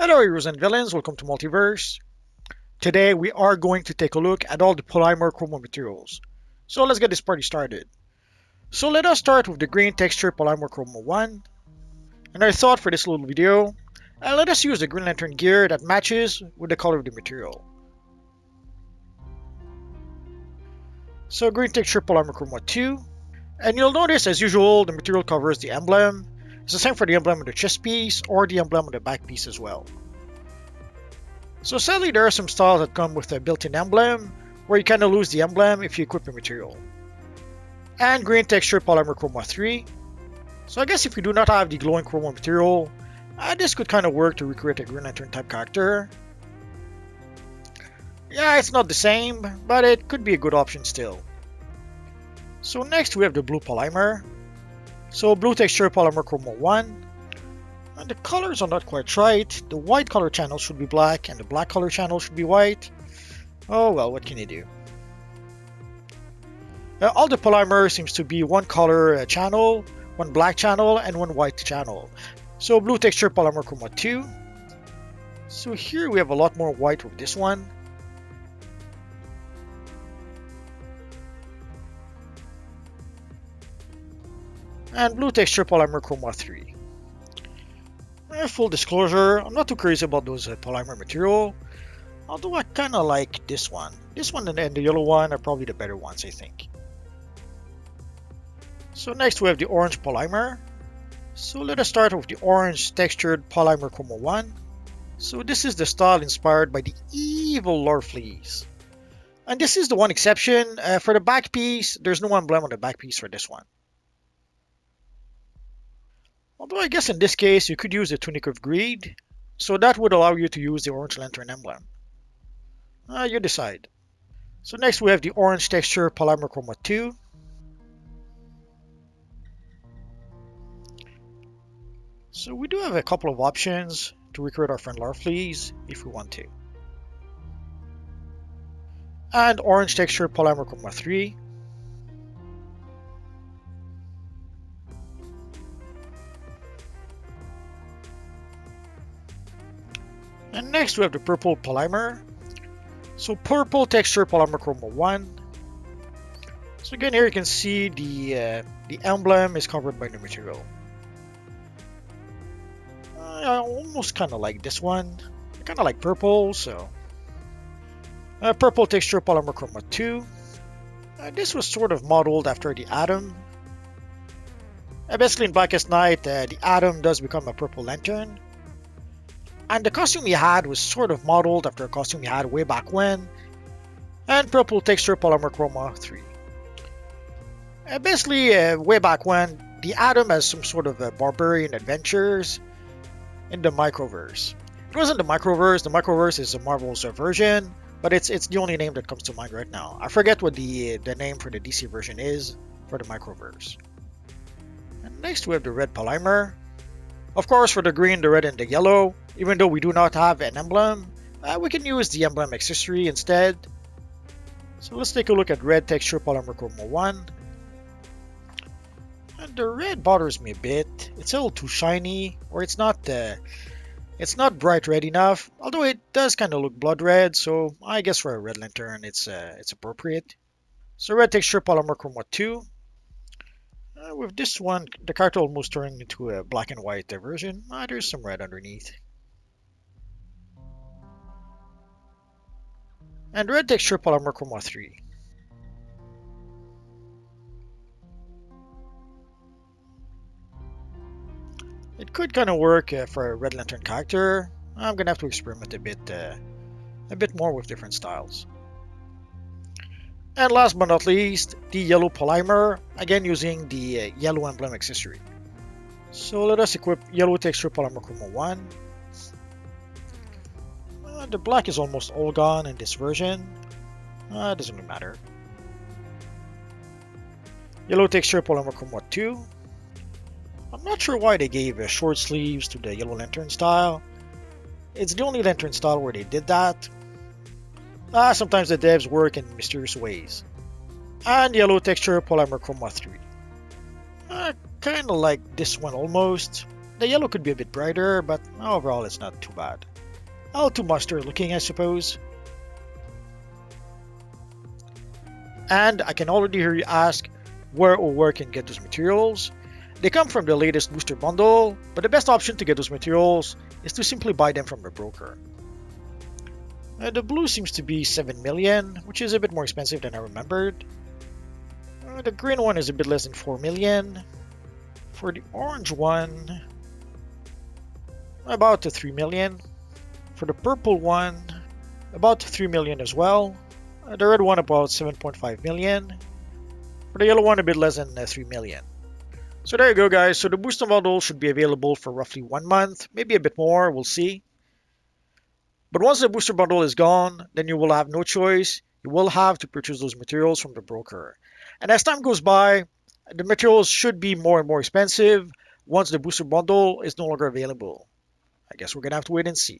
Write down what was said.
Hello heroes and villains, welcome to Multiverse. Today we are going to take a look at all the Polymer Chroma materials. So let's get this party started. So let us start with the green texture Polymer Chroma 1. And I thought for this little video, let us use the Green Lantern gear that matches with the color of the material. So green texture Polymer Chroma 2. And you'll notice as usual the material covers the emblem. It's the same for the emblem on the chest piece or the emblem on the back piece as well. So sadly there are some styles that come with a built-in emblem, where you kinda lose the emblem if you equip the material. And green texture Polymer Chroma 3. So I guess if you do not have the glowing chroma material, this could kinda work to recreate a Green Lantern type character. Yeah, it's not the same, but it could be a good option still. So next we have the blue polymer. So blue texture Polymer Chroma 1. And the colors are not quite right. The white color channel should be black and the black color channel should be white. Oh well, what can you do? All the polymer seems to be one color channel, one black channel, and one white channel. So blue texture Polymer Chroma 2. So here we have a lot more white with this one. And blue texture Polymer Chroma 3. Full disclosure, I'm not too crazy about those polymer material, although I kinda like this one. This one and the yellow one are probably the better ones, I think. So next we have the orange polymer. So let us start with the orange textured Polymer Chroma 1. So this is the style inspired by the evil Lord Fleas. And this is the one exception, for the back piece, there's no emblem on the back piece for this one. Although I guess in this case you could use the Tunic of Greed, so that would allow you to use the Orange Lantern emblem. You decide. So next we have the orange texture Polymer Chroma 2. So we do have a couple of options to recreate our friend Larfleeze if we want to. And orange texture Polymer Chroma 3. And next we have the purple polymer. So purple texture Polymer Chroma 1. So again here you can see the emblem is covered by the material. I almost kind of like this one. I kind of like purple, so. Purple texture Polymer Chroma 2. This was sort of modeled after the Atom. Basically in Blackest Night, the Atom does become a purple lantern. And the costume he had was sort of modeled after a costume he had way back when. And purple texture Polymer Chroma 3. Basically, way back when, the Atom has some sort of barbarian adventures in the Microverse. It wasn't the Microverse is a Marvel's version, but it's the only name that comes to mind right now. I forget what the name for the DC version is for the Microverse. And next we have the red polymer. Of course, for the green, the red, and the yellow, even though we do not have an emblem, we can use the emblem accessory instead. So let's take a look at red texture Polymer Chroma 1. And the red bothers me a bit. It's a little too shiny, or it's not bright red enough. Although it does kind of look blood red, so I guess for a red lantern, it's appropriate. So red texture Polymer Chroma 2. With this one, the character almost turned into a black and white version. There's some red underneath. And red texture Polymer Chroma 3. It could kind of work for a Red Lantern character. I'm gonna have to experiment a bit more with different styles. And last but not least, the yellow polymer, again using the yellow emblem accessory. So let us equip yellow texture Polymer Chroma 1. The black is almost all gone in this version. It doesn't really matter. Yellow texture Polymer Chroma 2. I'm not sure why they gave short sleeves to the Yellow Lantern style. It's the only Lantern style where they did that. Sometimes the devs work in mysterious ways. And yellow texture Polymer Chroma 3. Kinda like this one almost. The yellow could be a bit brighter, but overall it's not too bad. How too much they're looking, I suppose. And I can already hear you ask where or where can get those materials. They come from the latest booster bundle, but the best option to get those materials is to simply buy them from the broker. The blue seems to be 7 million, which is a bit more expensive than I remembered. The green one is a bit less than 4 million. For the orange one, about 3 million. For the purple one, about 3 million as well. The red one about 7.5 million. For the yellow one, a bit less than 3 million. So there you go, guys. So the booster model should be available for roughly 1 month, maybe a bit more, we'll see. But once the booster bundle is gone, then you will have no choice. You will have to purchase those materials from the broker. And as time goes by, the materials should be more and more expensive once the booster bundle is no longer available. I guess we're gonna have to wait and see.